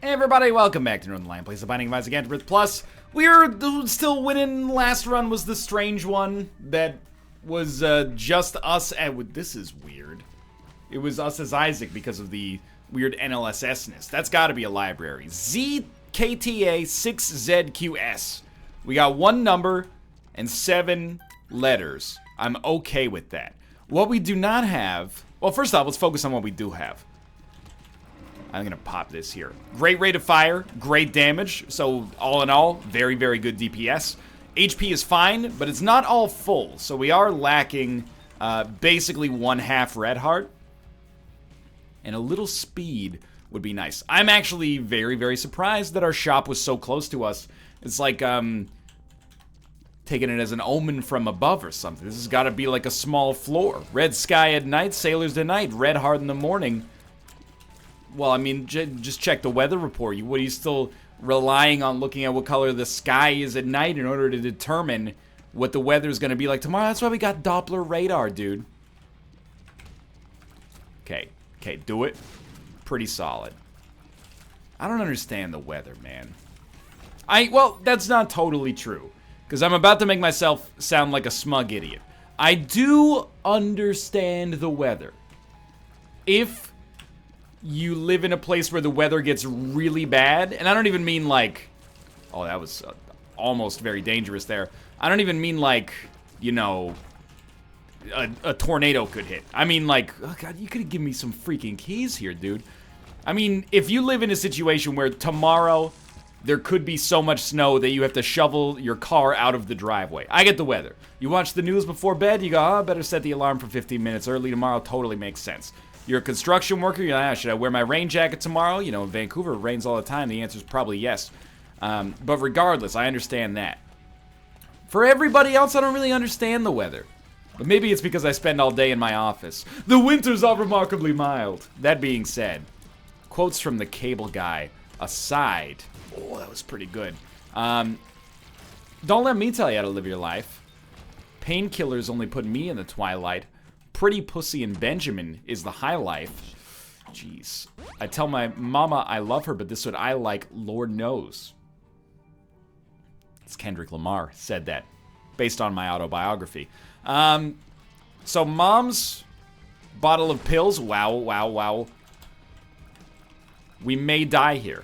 Hey everybody, welcome back to Northernlion Plays the Binding of Isaac AFTERBIRTH Plus. We're still winning. Last run was the strange one that was just us, and this is weird. It was us as Isaac because of the weird NLSS-ness. That's got to be a library. ZKTA6ZQS. We got one number and 7 letters. I'm okay with that. What we do not have... Well, first off, let's focus on what we do have. I'm gonna pop this here. Great rate of fire, great damage. So all in all, very, very good DPS. HP is fine, but it's not all full. So we are lacking basically 1/2 red heart. And a little speed would be nice. I'm actually very, very surprised that our shop was so close to us. It's like taking it as an omen from above or something. This has got to be like a small floor. Red sky at night, sailors at night. Red heart in the morning. Well, I mean, just check the weather report. What are you still relying on looking at what color the sky is at night in order to determine what the weather is going to be like tomorrow? That's why we got Doppler radar, dude. Okay, do it. Pretty solid. I don't understand the weather, man. Well, that's not totally true, because I'm about to make myself sound like a smug idiot. I do understand the weather. If you live in a place where the weather gets really bad, and I don't even mean like, oh, that was almost very dangerous there. I don't even mean like, you know, a tornado could hit. I mean like, oh God, you could give me some freaking keys here, dude. I mean, if you live in a situation where tomorrow there could be so much snow that you have to shovel your car out of the driveway. I get the weather. You watch the news before bed, you go, oh, I better set the alarm for 15 minutes early tomorrow. Totally makes sense. You're a construction worker, you're like, should I wear my rain jacket tomorrow? You know, in Vancouver, it rains all the time. The answer is probably yes. But regardless, I understand that. For everybody else, I don't really understand the weather. But maybe it's because I spend all day in my office. The winters are remarkably mild. That being said, quotes from the cable guy aside. Oh, that was pretty good. Don't let me tell you how to live your life. Painkillers only put me in the twilight. Pretty Pussy and Benjamin is the high life. Jeez. I tell my mama I love her, but this is what I like, Lord knows. It's Kendrick Lamar said that, based on my autobiography. So mom's bottle of pills. Wow. We may die here.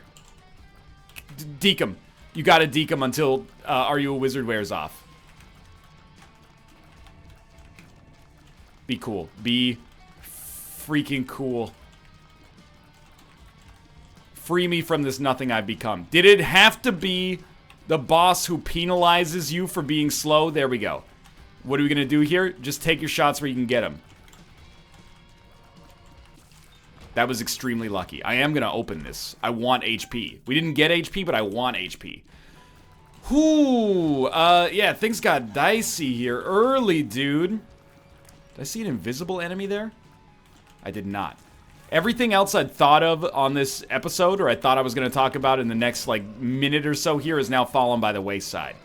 Deke 'em. You gotta deke 'em until Are You a Wizard wears off. Be cool. Be freaking cool. Free me from this nothing I've become. Did it have to be the boss who penalizes you for being slow? There we go. What are we gonna do here? Just take your shots where you can get them. That was extremely lucky. I am gonna open this. I want HP. We didn't get HP, but I want HP. Whoo! Yeah, things got dicey here early, dude. Did I see an invisible enemy there? I did not. Everything else I'd thought of on this episode, or I thought I was going to talk about in the next, like, minute or so here, is now fallen by the wayside.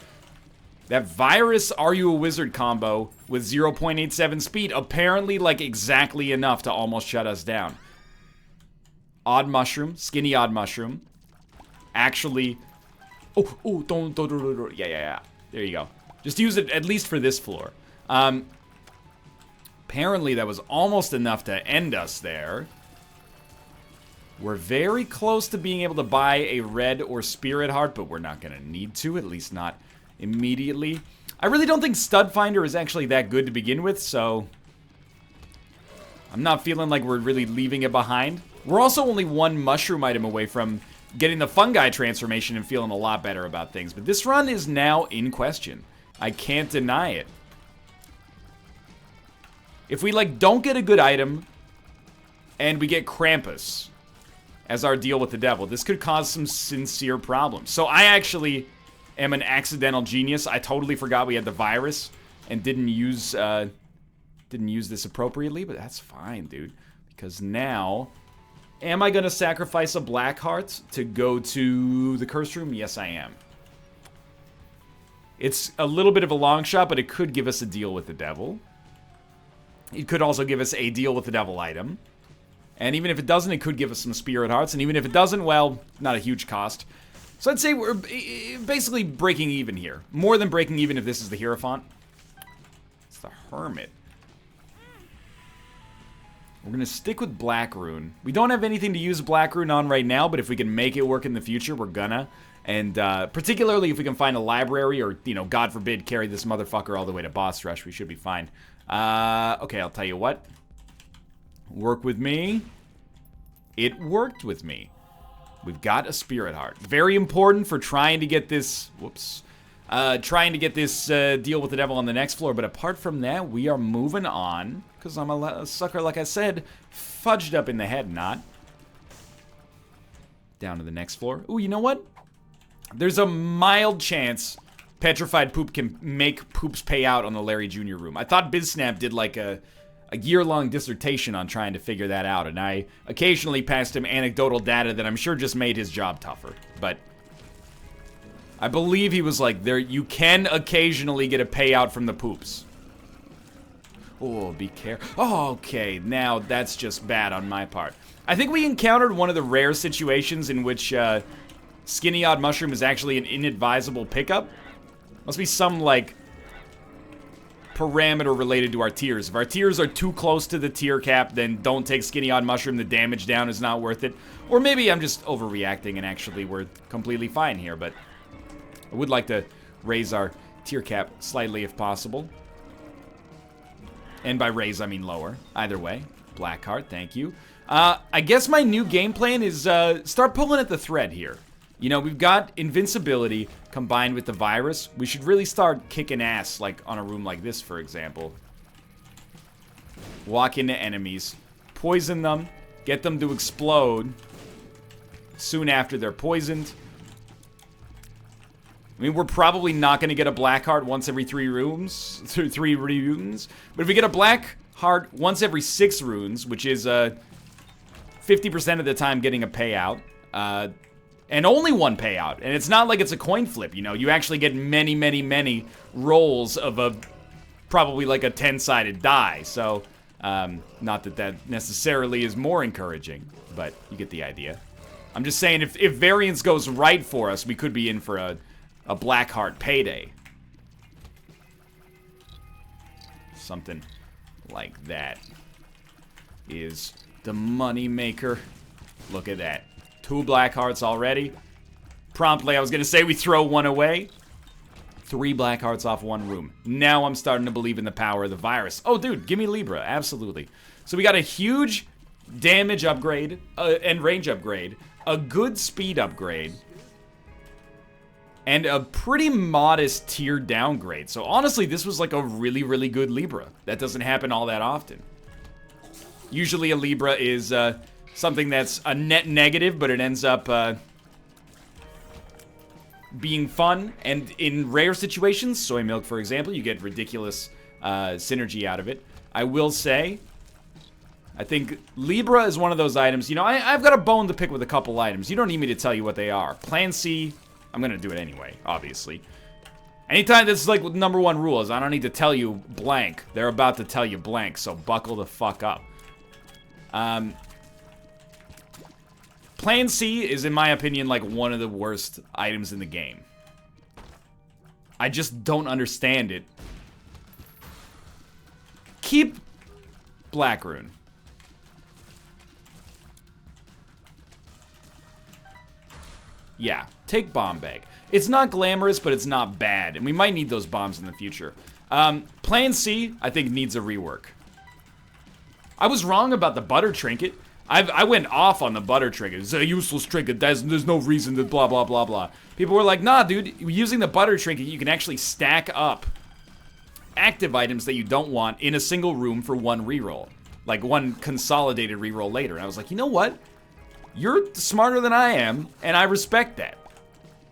That virus Are You a Wizard combo with 0.87 speed, apparently, like, exactly enough to almost shut us down. Odd mushroom, skinny odd mushroom. Actually, don't. Yeah. There you go. Just use it at least for this floor. Apparently that was almost enough to end us there. We're very close to being able to buy a red or spirit heart, but we're not going to need to, at least not immediately. I really don't think Stud Finder is actually that good to begin with, so I'm not feeling like we're really leaving it behind. We're also only one mushroom item away from getting the fungi transformation and feeling a lot better about things, but this run is now in question. I can't deny it. If we, like, don't get a good item, and we get Krampus as our deal with the devil, this could cause some sincere problems. So I actually am an accidental genius. I totally forgot we had the virus and didn't use this appropriately, but that's fine, dude. Because now, am I going to sacrifice a black heart to go to the curse room? Yes, I am. It's a little bit of a long shot, but it could give us a deal with the devil. It could also give us a deal with the devil item. And even if it doesn't, it could give us some Spirit Hearts. And even if it doesn't, well, not a huge cost. So I'd say we're basically breaking even here. More than breaking even if this is the Hierophant. It's the Hermit. We're going to stick with Black Rune. We don't have anything to use Black Rune on right now, but if we can make it work in the future, we're gonna. And particularly if we can find a library or, you know, God forbid, carry this motherfucker all the way to boss rush, we should be fine. Okay, I'll tell you what. Work with me. It worked with me. We've got a Spirit Heart. Very important for trying to get this... Whoops. Trying to get this deal with the devil on the next floor. But apart from that, we are moving on. Because I'm a sucker, like I said. Fudged up in the head, not. Down to the next floor. Ooh, you know what? There's a mild chance Petrified Poop can make Poops pay out on the Larry Jr. room. I thought BizSnap did like a year-long dissertation on trying to figure that out, and I occasionally passed him anecdotal data that I'm sure just made his job tougher. But I believe he was like, you can occasionally get a payout from the Poops. Oh, be careful. Oh, okay, now that's just bad on my part. I think we encountered one of the rare situations in which Skinny Odd Mushroom is actually an inadvisable pickup. Must be some, like, parameter related to our tiers. If our tiers are too close to the tier cap, then don't take Skinny Odd Mushroom. The damage down is not worth it. Or maybe I'm just overreacting and actually we're completely fine here, but I would like to raise our tier cap slightly if possible. And by raise, I mean lower. Either way. Blackheart, thank you. I guess my new game plan is start pulling at the thread here. You know, we've got invincibility combined with the virus. We should really start kicking ass, like on a room like this, for example. Walk into enemies, poison them, get them to explode soon after they're poisoned. I mean, we're probably not going to get a black heart once every 3 runes, but if we get a black heart once every 6 runes, which is 50% of the time getting a payout, and only 1 payout, and it's not like it's a coin flip, you know, you actually get many, many, many rolls of a, probably like a 10-sided die, so, not that that necessarily is more encouraging, but you get the idea. I'm just saying, if variance goes right for us, we could be in for a black heart payday. Something like that is the money maker. Look at that. 2 black hearts already. Promptly, I was going to say we throw 1 away. 3 black hearts off 1 room. Now I'm starting to believe in the power of the virus. Oh, dude, give me Libra. Absolutely. So we got a huge damage upgrade and range upgrade. A good speed upgrade. And a pretty modest tier downgrade. So honestly, this was like a really, really good Libra. That doesn't happen all that often. Usually a Libra is something that's a net negative, but it ends up being fun. And in rare situations, soy milk, for example, you get ridiculous synergy out of it. I will say, I think Libra is one of those items. You know, I've got a bone to pick with a couple items. You don't need me to tell you what they are. Plan C, I'm going to do it anyway, obviously. Anytime this is like number 1 rule is I don't need to tell you blank. They're about to tell you blank, so buckle the fuck up. Plan C is, in my opinion, like one of the worst items in the game. I just don't understand it. Keep Black Rune. Yeah, take Bomb Bag. It's not glamorous, but it's not bad, and we might need those bombs in the future. Plan C, I think, needs a rework. I was wrong about the butter trinket. I went off on the butter trinket. It's a useless trinket. There's no reason to blah, blah, blah, blah. People were like, nah, dude, using the butter trinket, you can actually stack up active items that you don't want in a single room for 1 reroll. Like 1 consolidated reroll later. And I was like, you know what? You're smarter than I am, and I respect that.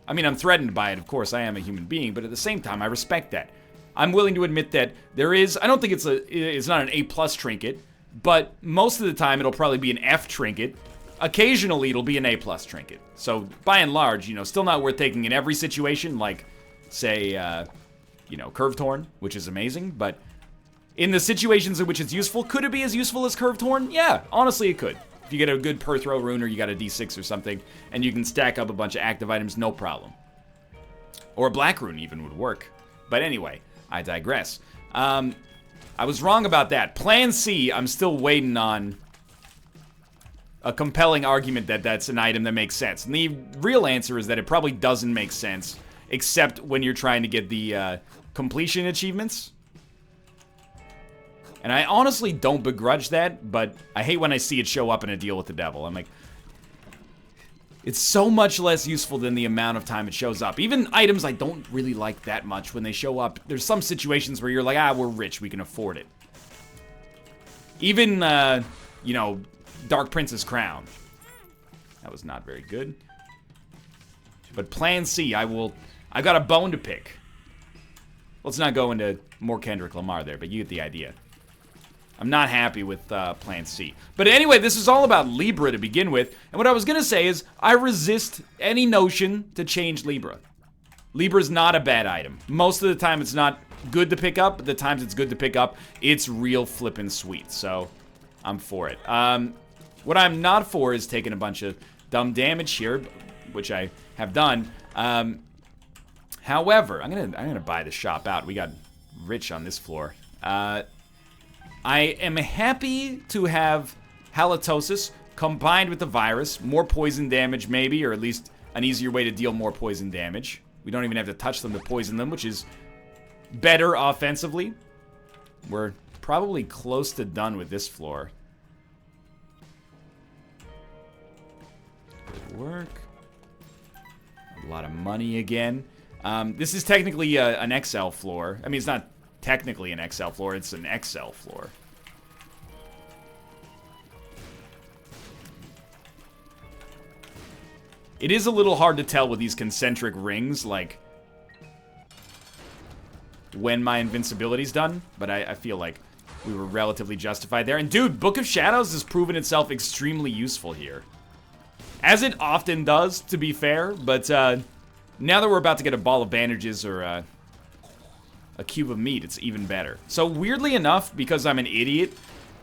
I mean, I'm threatened by it, of course, I am a human being, but at the same time, I respect that. I'm willing to admit that there is, I don't think it's not an A+ trinket, but most of the time, it'll probably be an F trinket. Occasionally, it'll be an A+ trinket. So, by and large, you know, still not worth taking in every situation, like, say, you know, Curved Horn, which is amazing, but in the situations in which it's useful, could it be as useful as Curved Horn? Yeah, honestly, it could. If you get a good Perthrow rune or you got a D6 or something, and you can stack up a bunch of active items, no problem. Or a black rune even would work. But anyway, I digress. I was wrong about that. Plan C, I'm still waiting on a compelling argument that that's an item that makes sense. And the real answer is that it probably doesn't make sense, except when you're trying to get the completion achievements. And I honestly don't begrudge that, but I hate when I see it show up in a deal with the devil. I'm like, it's so much less useful than the amount of time it shows up. Even items I don't really like that much, when they show up, there's some situations where you're like, ah, we're rich, we can afford it. Even, you know, Dark Prince's Crown. That was not very good. But Plan C, I got a bone to pick. Let's not go into more Kendrick Lamar there, but you get the idea. I'm not happy with Plan C. But anyway, this is all about Libra to begin with. And what I was going to say is, I resist any notion to change Libra. Libra's not a bad item. Most of the time, it's not good to pick up. But the times it's good to pick up, it's real flippin' sweet. So, I'm for it. What I'm not for is taking a bunch of dumb damage here, which I have done. However, I'm gonna buy the shop out. We got rich on this floor. I am happy to have halitosis combined with the virus. More poison damage, maybe, or at least an easier way to deal more poison damage. We don't even have to touch them to poison them, which is better offensively. We're probably close to done with this floor. Good work. A lot of money again. This is technically an XL floor. I mean, it's not technically an XL floor, it's an XL floor. It is a little hard to tell with these concentric rings, like, when my invincibility's done, but I feel like we were relatively justified there. And dude, Book of Shadows has proven itself extremely useful here. As it often does, to be fair, but now that we're about to get a ball of bandages or a cube of meat, it's even better. So weirdly enough, because I'm an idiot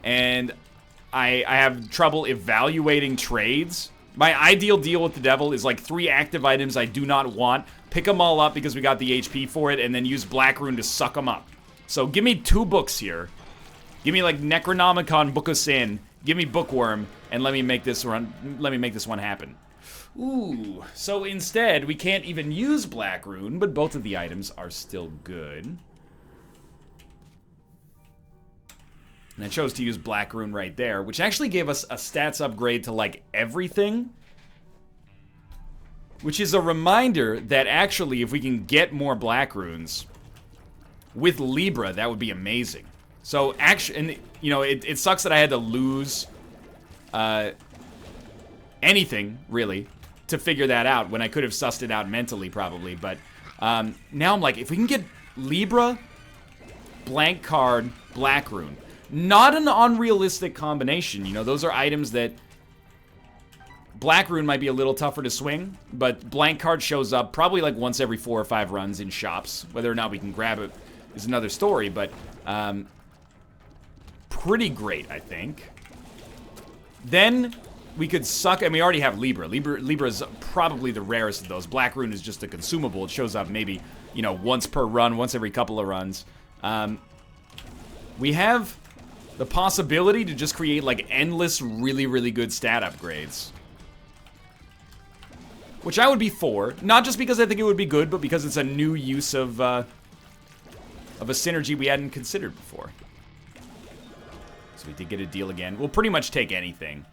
and I have trouble evaluating trades, my ideal deal with the devil is like 3 active items I do not want, pick them all up because we got the HP for it, and then use Black Rune to suck them up. So give me 2 books here. Give me like Necronomicon, Book of Sin, give me Bookworm, and let me make this one happen. Ooh, so instead, we can't even use Black Rune, but both of the items are still good. And I chose to use Black Rune right there, which actually gave us a stats upgrade to, like, everything. Which is a reminder that actually, if we can get more Black Runes with Libra, that would be amazing. So, actually, and, you know, it sucks that I had to lose anything, really, to figure that out when I could have sussed it out mentally, probably. But now I'm like, if we can get Libra, blank card, Black Rune. Not an unrealistic combination, you know, those are items that Black Rune might be a little tougher to swing, but blank card shows up probably like once every 4 or 5 runs in shops. Whether or not we can grab it is another story, but pretty great, I think. Then we could suck, and we already have Libra. Libra is probably the rarest of those. Black Rune is just a consumable. It shows up maybe, you know, once per run, once every couple of runs. We have the possibility to just create like endless really, really good stat upgrades. Which I would be for. Not just because I think it would be good, but because it's a new use of a synergy we hadn't considered before. So we did get a deal again. We'll pretty much take anything.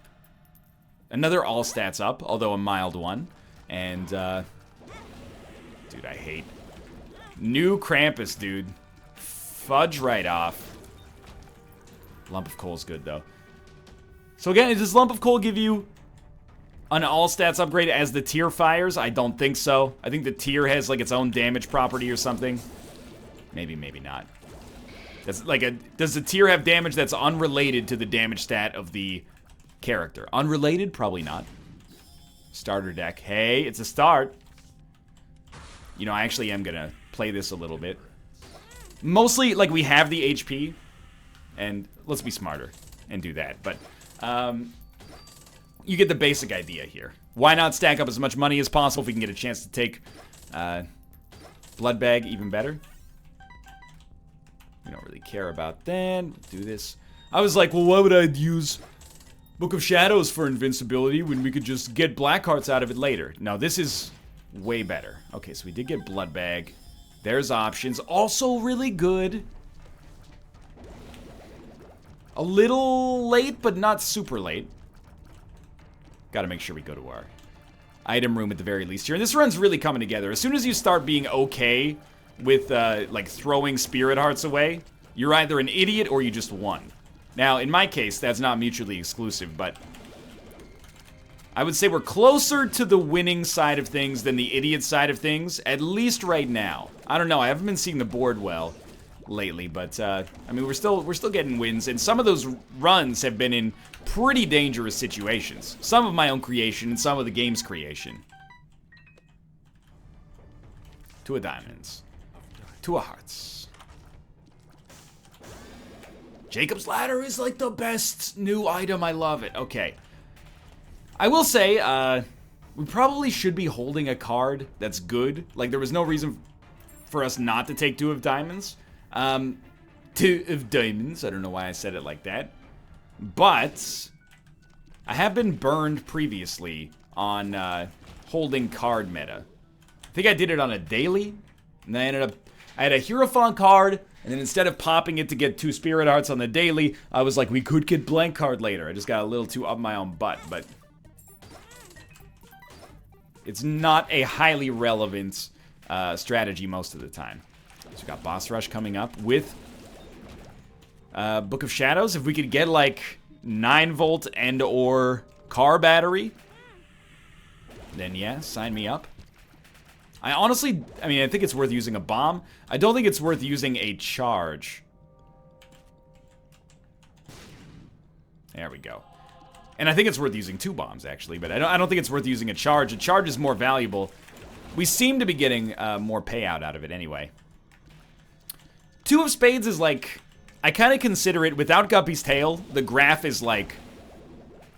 Another all stats up, although a mild one. And, dude, I hate. New Krampus, dude. Fudge right off. Lump of Coal's good, though. So again, does Lump of Coal give you an all stats upgrade as the tier fires? I don't think so. I think the tier has like its own damage property or something. Maybe, maybe not. That's like does the tier have damage that's unrelated to the damage stat of the character? Unrelated? Probably not. Starter deck. Hey, it's a start. You know, I actually am gonna play this a little bit. Mostly, like, we have the HP, and let's be smarter and do that. But you get the basic idea here. Why not stack up as much money as possible if we can get a chance to take Blood Bag? Even better. We don't really care about that. Do this. I was like, well, why would I use Book of Shadows for invincibility when we could just get black hearts out of it later? No, this is way better. Okay, so we did get Blood Bag. There's options. Also really good. A little late, but not super late. Gotta make sure we go to our item room at the very least here. And this run's really coming together. As soon as you start being okay with, like, throwing spirit hearts away, you're either an idiot or you just won. Now, in my case, that's not mutually exclusive, but I would say we're closer to the winning side of things than the idiot side of things, at least right now. I don't know, I haven't been seeing the board well lately, but I mean, we're still getting wins, and some of those runs have been in pretty dangerous situations. Some of my own creation and some of the game's creation. 2 of diamonds. 2 of hearts. Jacob's Ladder is like the best new item. I love it. Okay. I will say, we probably should be holding a card that's good. Like, there was no reason for us not to take 2 of diamonds. 2 of diamonds. I don't know why I said it like that. But I have been burned previously on holding card meta. I think I did it on a daily. And then I had a Hierophant card. And then instead of popping it to get 2 Spirit Hearts on the daily, I was like, we could get blank card later. I just got a little too up my own butt. But it's not a highly relevant strategy most of the time. So we got Boss Rush coming up with Book of Shadows. If we could get like 9-volt and or car battery, then yeah, sign me up. I honestly, I mean, I think it's worth using a bomb. I don't think it's worth using a charge. There we go. And I think it's worth using 2 bombs, actually, but I don't think it's worth using a charge. A charge is more valuable. We seem to be getting more payout out of it anyway. 2 of spades is like, I kind of consider it, without Guppy's Tail, the graph is like,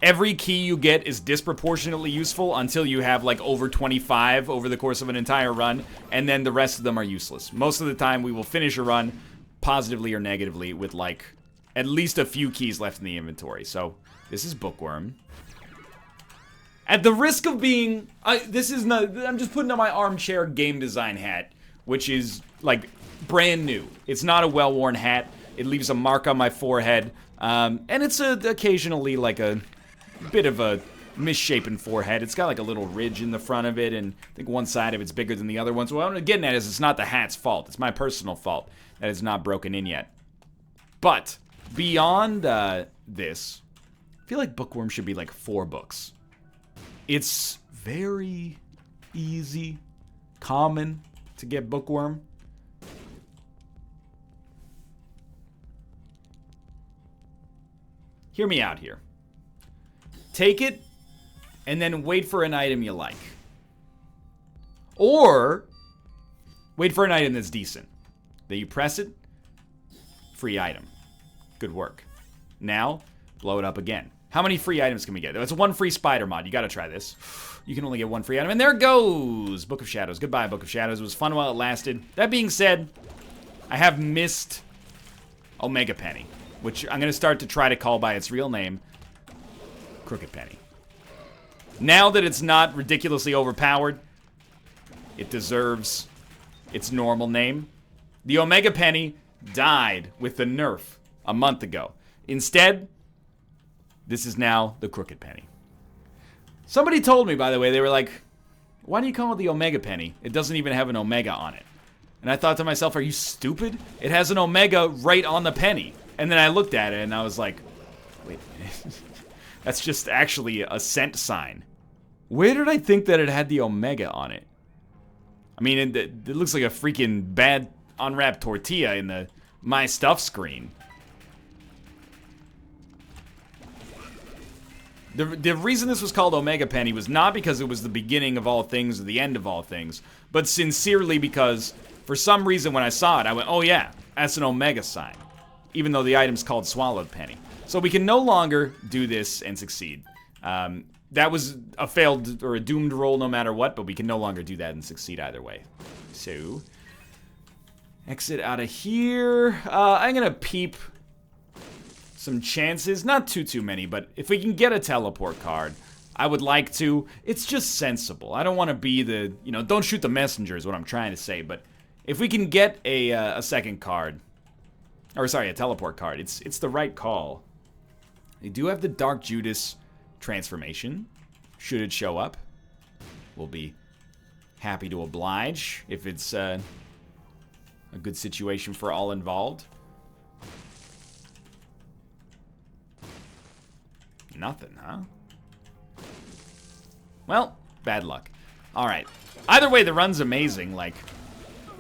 every key you get is disproportionately useful until you have like over 25 over the course of an entire run, and then the rest of them are useless. Most of the time we will finish a run positively or negatively with like at least a few keys left in the inventory. So this is Bookworm. At the risk of being, this is not, I'm just putting on my armchair game design hat, which is like brand new. It's not a well-worn hat. It leaves a mark on my forehead, and it's occasionally like a bit of a misshapen forehead. It's got like a little ridge in the front of it, and I think one side of it's bigger than the other one. So what I'm getting at is it's not the hat's fault. It's my personal fault that it's not broken in yet. But beyond this, I feel like Bookworm should be like 4 books. It's very easy, common to get Bookworm. Hear me out here. Take it, and then wait for an item you like. Or, wait for an item that's decent. Then you press it, free item. Good work. Now, blow it up again. How many free items can we get? It's 1 free spider mod. You gotta try this. You can only get 1 free item, and there it goes! Book of Shadows. Goodbye, Book of Shadows. It was fun while it lasted. That being said, I have missed Omega Penny, which I'm gonna start to try to call by its real name. Crooked Penny. Now that it's not ridiculously overpowered, it deserves its normal name. The Omega Penny died with the nerf a month ago. Instead, this is now the Crooked Penny. Somebody told me, by the way, they were like, why do you call it the Omega Penny? It doesn't even have an Omega on it. And I thought to myself, are you stupid? It has an Omega right on the penny. And then I looked at it and I was like, wait a minute. That's just actually a cent sign. Where did I think that it had the Omega on it? I mean, it looks like a freaking bad unwrapped tortilla in the My Stuff screen. The reason this was called Omega Penny was not because it was the beginning of all things or the end of all things, but sincerely because, for some reason when I saw it, I went, oh yeah, that's an Omega sign. Even though the item's called Swallowed Penny. So we can no longer do this and succeed. that was a failed or a doomed roll no matter what, but we can no longer do that and succeed either way. So, exit out of here. I'm going to peep some chances. Not too many, but if we can get a teleport card, I would like to. It's just sensible. I don't want to be the, you know, don't shoot the messenger is what I'm trying to say, but if we can get a second card, or sorry, a teleport card, it's the right call. They do have the Dark Judas transformation, should it show up. We'll be happy to oblige if it's a good situation for all involved. Nothing, huh? Well, bad luck. Alright. Either way, the run's amazing. Like,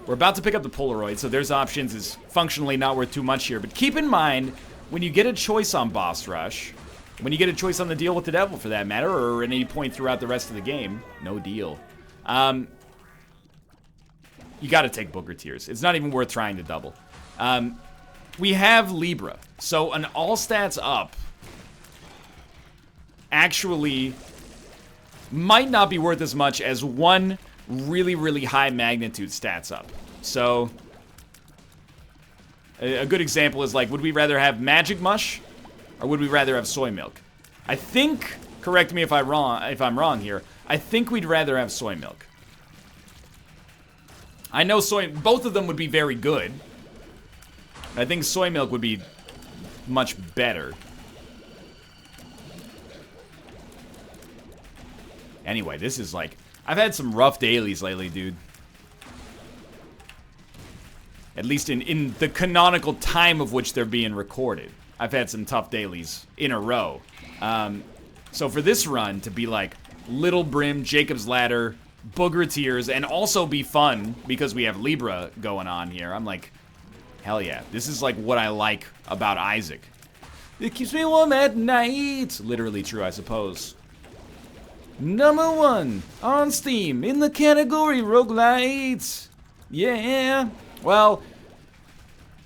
we're about to pick up the Polaroid, so there's options. Is functionally not worth too much here. But keep in mind, when you get a choice on Boss Rush, when you get a choice on the Deal with the Devil, for that matter, or at any point throughout the rest of the game, no deal. You gotta take Booger Tears. It's not even worth trying to double. We have Libra, so an all stats up actually might not be worth as much as one really high magnitude stats up. So a good example is like, would we rather have Magic Mush or would we rather have Soy Milk? I think, correct me if I'm wrong here, I think we'd rather have Soy Milk. I know both of them would be very good. I think Soy Milk would be much better. Anyway, this is like, I've had some rough dailies lately, dude. At least in the canonical time of which they're being recorded. I've had some tough dailies in a row. So for this run to be like Little Brim, Jacob's Ladder, Booger Tears, and also be fun because we have Libra going on here, I'm like, hell yeah. This is like what I like about Isaac. It keeps me warm at night. Literally true, I suppose. #1 on Steam in the category roguelites. Yeah. Well,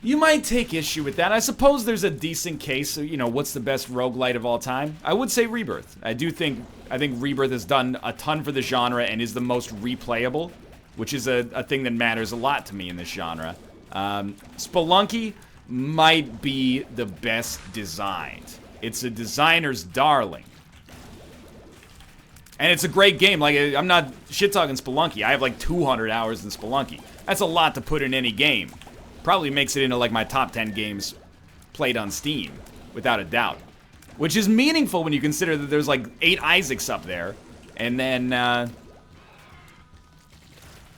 you might take issue with that. I suppose there's a decent case of, you know, what's the best roguelite of all time? I would say Rebirth. I think Rebirth has done a ton for the genre and is the most replayable, which is a thing that matters a lot to me in this genre. Spelunky might be the best designed. It's a designer's darling. And it's a great game. Like, I'm not shit-talking Spelunky. I have like 200 hours in Spelunky. That's a lot to put in any game. Probably makes it into like my top 10 games played on Steam, without a doubt. Which is meaningful when you consider that there's like 8 Isaacs up there. And then,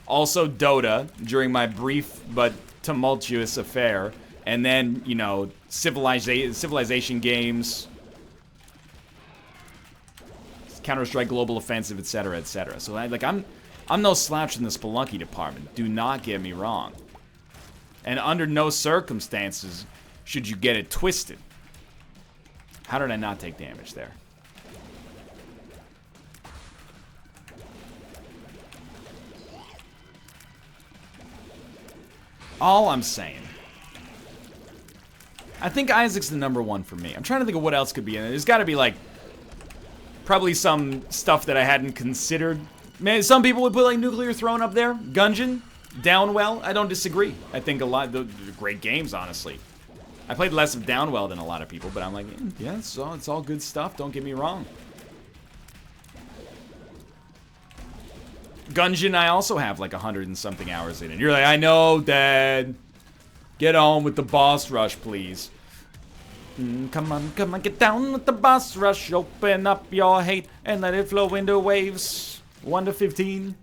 also Dota, during my brief but tumultuous affair. And then, you know, Civilization games, Counter-Strike Global Offensive, etc., etc. So I'm no slouch in the Spelunky department. Do not get me wrong. And under no circumstances should you get it twisted. How did I not take damage there? All I'm saying, I think Isaac's the #1 for me. I'm trying to think of what else could be in it. There's got to be like probably some stuff that I hadn't considered. Man, some people would put like Nuclear Throne up there. Gungeon, Downwell, I don't disagree. I think a lot, they're great games, honestly. I played less of Downwell than a lot of people, but I'm like, yeah, it's all good stuff, don't get me wrong. Gungeon, I also have like 100 and something hours in it. You're like, I know, Dad. Get on with the boss rush, please. Come on, get down with the boss rush. Open up your hate and let it flow into waves. 1 to 15.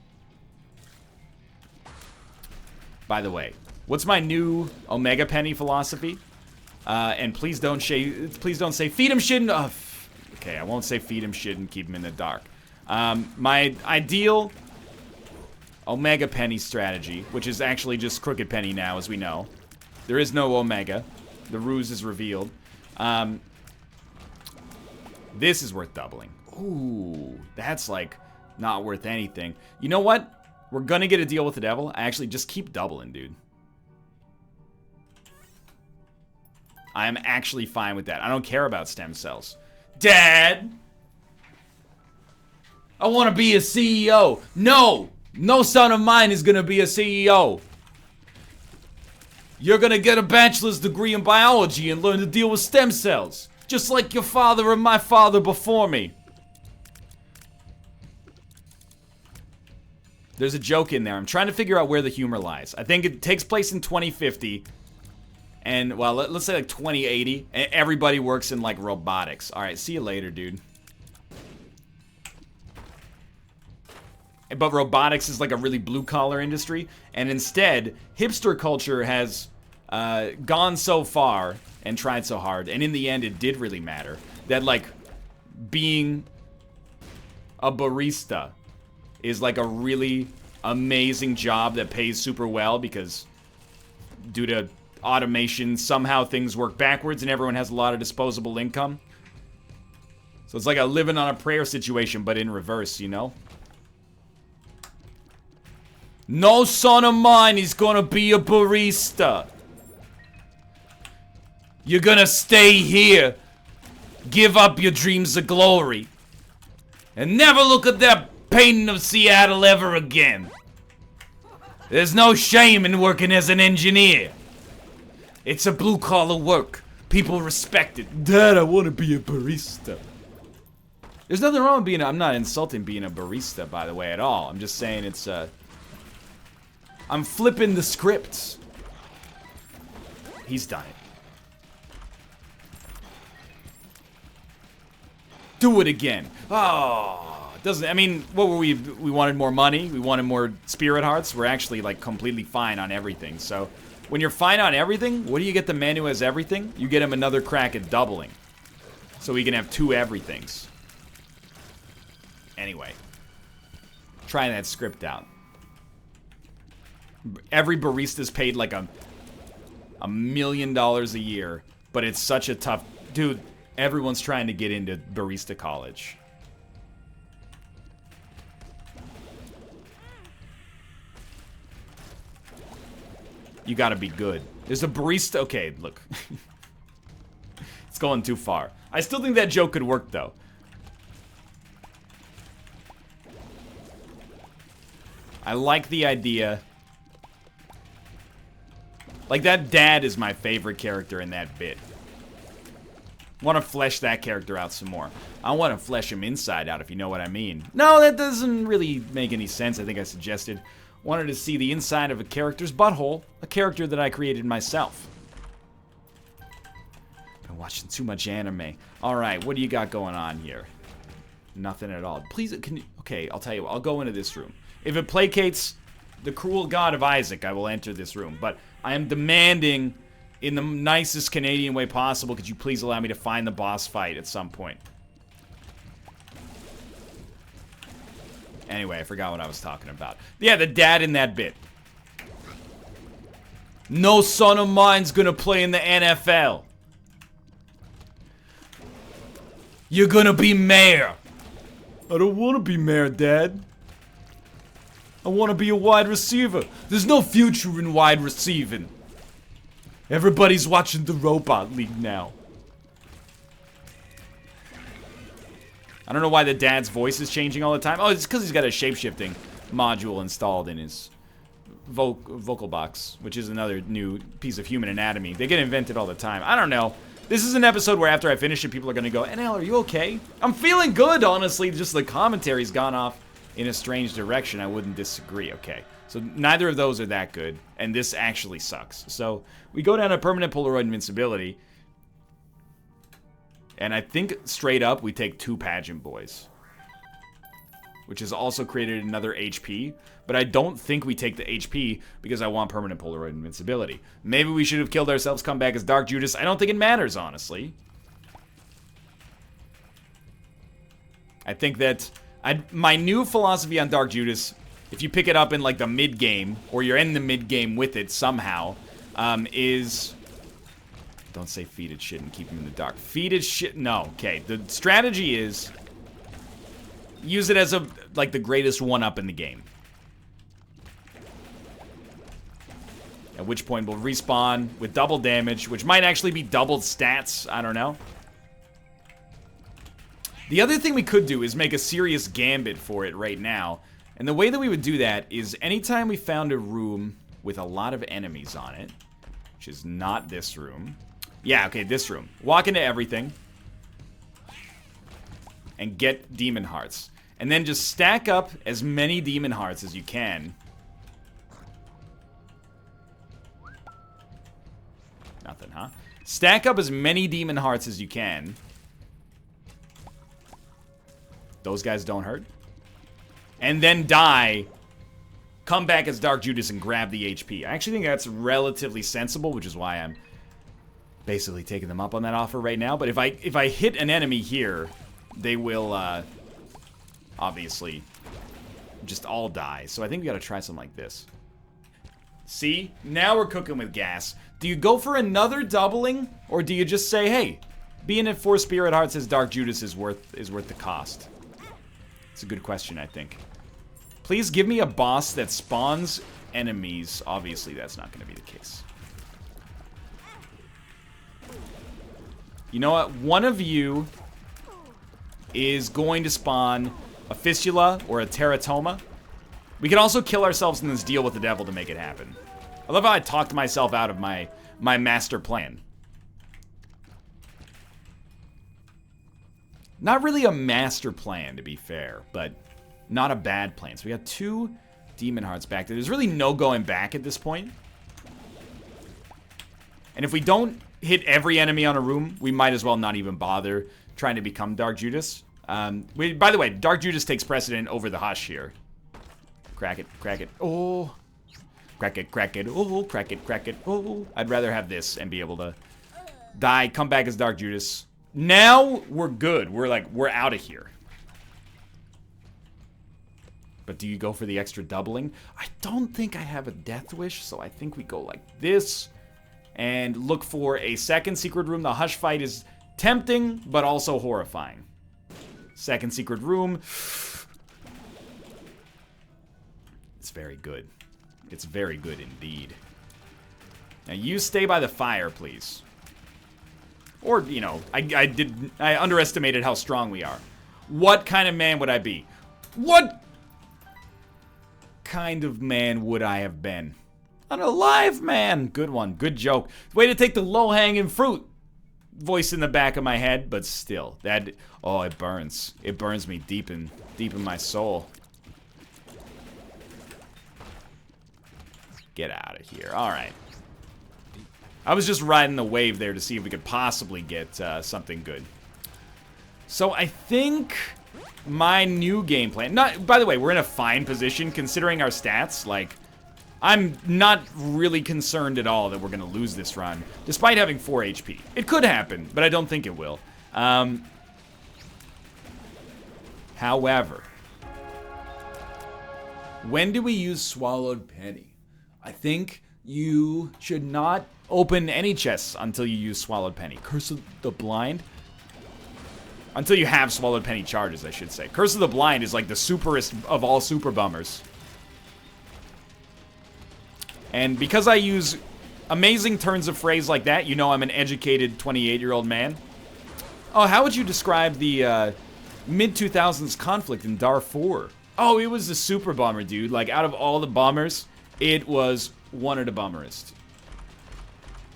By the way, what's my new Omega Penny philosophy? And please don't say feed him shit. Okay, I won't say feed him shit and keep him in the dark. My ideal Omega Penny strategy, which is actually just Crooked Penny now, as we know. There is no Omega. The ruse is revealed. This is worth doubling. Ooh, that's like not worth anything. You know what? We're gonna get a deal with the devil. I actually just keep doubling, dude. I am actually fine with that. I don't care about stem cells. Dad! I want to be a CEO. No! No son of mine is going to be a CEO. You're going to get a bachelor's degree in biology and learn to deal with stem cells. Just like your father and my father before me. There's a joke in there. I'm trying to figure out where the humor lies. I think it takes place in 2050. And, well, let's say like 2080. And everybody works in, like, robotics. Alright, see you later, dude. But robotics is like a really blue-collar industry. And instead, hipster culture has gone so far and tried so hard. And in the end, it did really matter. That, like, being a barista is like a really amazing job that pays super well. Because due to automation, somehow things work backwards and everyone has a lot of disposable income. So it's like a living on a prayer situation, but in reverse, you know? No son of mine is gonna be a barista. You're gonna stay here, give up your dreams of glory, and never look at that painting of Seattle ever again. There's no shame in working as an engineer. It's a blue-collar work. People respect it. Dad, I want to be a barista. There's nothing wrong with being I'm not insulting being a barista, by the way, at all. I'm just saying it's, I'm flipping the scripts. He's done it. Do it again. Oh, doesn't, I mean, what were we wanted more money. We wanted more spirit hearts. We're actually, like, completely fine on everything. So, when you're fine on everything, what do you get the man who has everything? You get him another crack at doubling. So he can have 2 everythings. Anyway. Trying that script out. Every barista's paid like $1 million a year, but it's such a tough... Dude, everyone's trying to get into barista college. You gotta be good. There's a barista... Okay, look. It's going too far. I still think that joke could work, though. I like the idea... Like, that dad is my favorite character in that bit. Want to flesh that character out some more. I want to flesh him inside out, if you know what I mean. No, that doesn't really make any sense. I think I suggested. Wanted to see the inside of a character's butthole. A character that I created myself. Been watching too much anime. Alright, what do you got going on here? Nothing at all. Please, can you... Okay, I'll tell you what. I'll go into this room. If it placates the cruel god of Isaac, I will enter this room. But... I am demanding, in the nicest Canadian way possible, could you please allow me to find the boss fight at some point? Anyway, I forgot what I was talking about. Yeah, the dad in that bit. No son of mine's gonna play in the NFL. You're gonna be mayor. I don't want to be mayor, Dad. I want to be a wide receiver. There's no future in wide receiving. Everybody's watching the Robot League now. I don't know why the dad's voice is changing all the time. Oh, it's because he's got a shape-shifting module installed in his vocal box, which is another new piece of human anatomy. They get invented all the time. I don't know. This is an episode where after I finish it, people are going to go, NL, are you okay? I'm feeling good, honestly. Just the commentary's gone off in a strange direction. I wouldn't disagree. Okay, so neither of those are that good, and this actually sucks. So we go down to permanent Polaroid invincibility, and I think straight up we take 2 pageant boys, which has also created another HP, but I don't think we take the HP because I want permanent Polaroid invincibility. Maybe we should have killed ourselves, come back as Dark Judas. I don't think it matters, honestly. I think that my new philosophy on Dark Judas, if you pick it up in like the mid-game, or you're in the mid-game with it somehow, is... Don't say feed it shit and keep him in the dark. Feed it shit, no. Okay, the strategy is... Use it as like the greatest one-up in the game. At which point we'll respawn with double damage, which might actually be doubled stats, I don't know. The other thing we could do is make a serious gambit for it right now. And the way that we would do that is anytime we found a room with a lot of enemies on it, which is not this room. Yeah, okay, this room. Walk into everything. And get demon hearts. And then just stack up as many demon hearts as you can. Nothing, huh? Stack up as many demon hearts as you can. Those guys don't hurt. And then die. Come back as Dark Judas and grab the HP. I actually think that's relatively sensible, which is why I'm basically taking them up on that offer right now. But if I hit an enemy here, they will obviously just all die. So I think we gotta try something like this. See? Now we're cooking with gas. Do you go for another doubling, or do you just say, hey, being at 4 Spirit Hearts as Dark Judas is worth the cost? It's a good question, I think. Please give me a boss that spawns enemies. Obviously, that's not going to be the case. You know what? One of you is going to spawn a Fistula or a Teratoma. We can also kill ourselves in this deal with the devil to make it happen. I love how I talked myself out of my master plan. Not really a master plan, to be fair, but not a bad plan. So we got 2 demon hearts back there. There's really no going back at this point. And if we don't hit every enemy on a room, we might as well not even bother trying to become Dark Judas. By the way, Dark Judas takes precedent over the Hush here. Crack it, crack it. Oh. Crack it, crack it. Oh, crack it, crack it. Oh. I'd rather have this and be able to die, come back as Dark Judas. Now we're good. We're out of here. But do you go for the extra doubling? I don't think I have a death wish, so I think we go like this. And look for a second secret room. The Hush fight is tempting, but also horrifying. Second secret room. It's very good. It's very good indeed. Now you stay by the fire, please. Or, you know, I underestimated how strong we are. What kind of man would I be? What kind of man would I have been? An alive man. Good one. Good joke. Way to take the low-hanging fruit. Voice in the back of my head, but still. Oh, it burns. It burns me deep in my soul. Get out of here. All right. I was just riding the wave there to see if we could possibly get something good. So I think my new game plan... By the way, we're in a fine position considering our stats. Like, I'm not really concerned at all that we're going to lose this run, despite having 4 HP. It could happen, but I don't think it will. However, when do we use Swallowed Penny? I think you should not open any chests until you use Swallowed Penny. Curse of the Blind? Until you have Swallowed Penny charges, I should say. Curse of the Blind is like the superest of all super bummers. And because I use amazing turns of phrase like that, you know I'm an educated 28-year-old man. Oh, how would you describe the mid-2000s conflict in Darfur? Oh, it was the super bummer, dude. Like, out of all the bombers, it was one of the bummerest.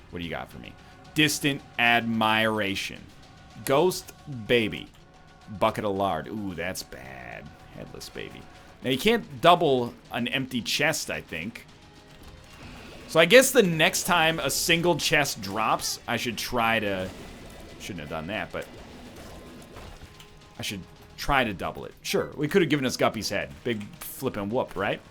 What do you got for me? Distant admiration. Ghost baby. Bucket of lard. Ooh, that's bad. Headless baby. Now, you can't double an empty chest, I think. So I guess the next time a single chest drops, I should try to... Shouldn't have done that, but... I should try to double it. Sure, we could have given us Guppy's head. Big flippin' whoop, right?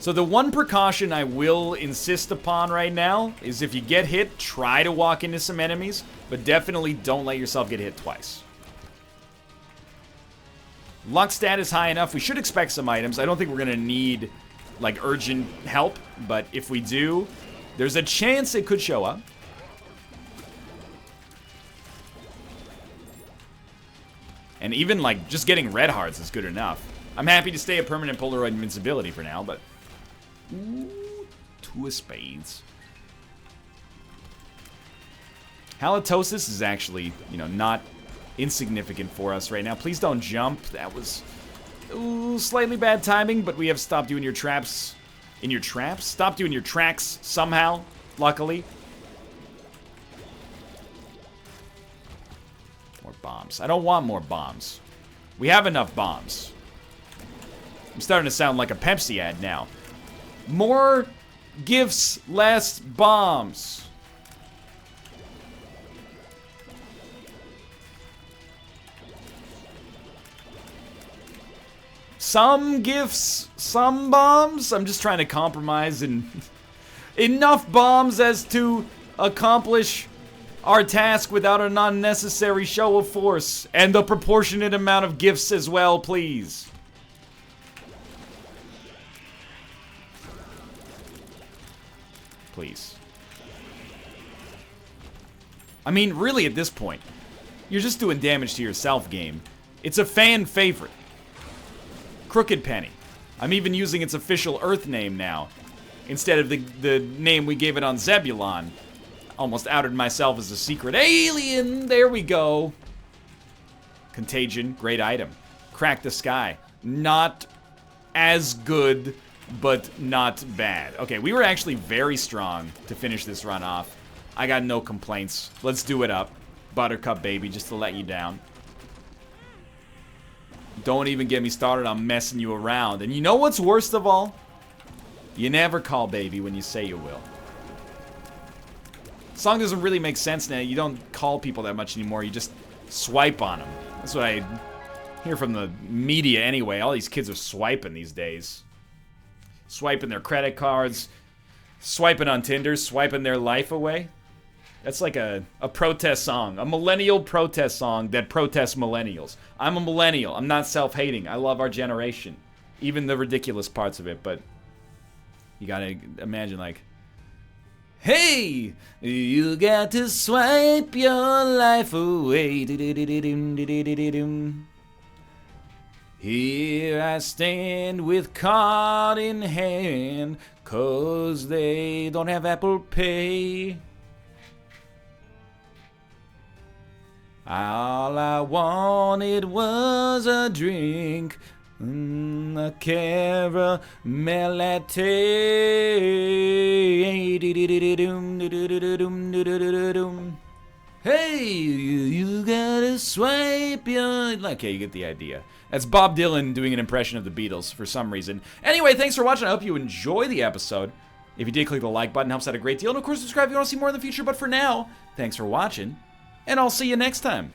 So the one precaution I will insist upon right now is if you get hit, try to walk into some enemies, but definitely don't let yourself get hit twice. Luck stat is high enough. We should expect some items. I don't think we're going to need, like, urgent help, but if we do, there's a chance it could show up. And even, like, just getting red hearts is good enough. I'm happy to stay at permanent Polaroid invincibility for now, but... Ooh, 2 of spades. Halitosis is actually, you know, not insignificant for us right now. Please don't jump. That was slightly bad timing, but we have stopped you in your traps. In your traps? Stopped you in your tracks somehow, luckily. More bombs. I don't want more bombs. We have enough bombs. I'm starting to sound like a Pepsi ad now. More gifts, less bombs. Some gifts, some bombs. I'm just trying to compromise and enough bombs as to accomplish our task without an unnecessary show of force. And the proportionate amount of gifts as well, please. Please. I mean, really at this point, you're just doing damage to yourself, game. It's a fan favorite. Crooked Penny. I'm even using its official Earth name now, instead of the name we gave it on Zebulon. Almost outed myself as a secret alien. There we go. Contagion, great item. Crack the Sky. Not as good, but not bad. Okay, we were actually very strong to finish this run off. I got no complaints. Let's do it up. Buttercup baby, just to let you down. Don't even get me started on messing you around. And you know what's worst of all? You never call baby when you say you will. Song doesn't really make sense now. You don't call people that much anymore. You just swipe on them. That's what I hear from the media anyway. All these kids are swiping these days. Swiping their credit cards. Swiping on Tinder. Swiping their life away. That's like a protest song. A millennial protest song that protests millennials. I'm a millennial. I'm not self-hating. I love our generation. Even the ridiculous parts of it, but you gotta imagine like, hey, you got to swipe your life away. Here I stand with card in hand, 'cause they don't have Apple Pay. All I wanted was a drink, a caramel latte. Hey, you gotta swipe your... Okay, you get the idea. That's Bob Dylan doing an impression of the Beatles for some reason. Anyway, thanks for watching. I hope you enjoy the episode. If you did, click the like button. Helps out a great deal. And of course, subscribe if you want to see more in the future. But for now, thanks for watching. And I'll see you next time.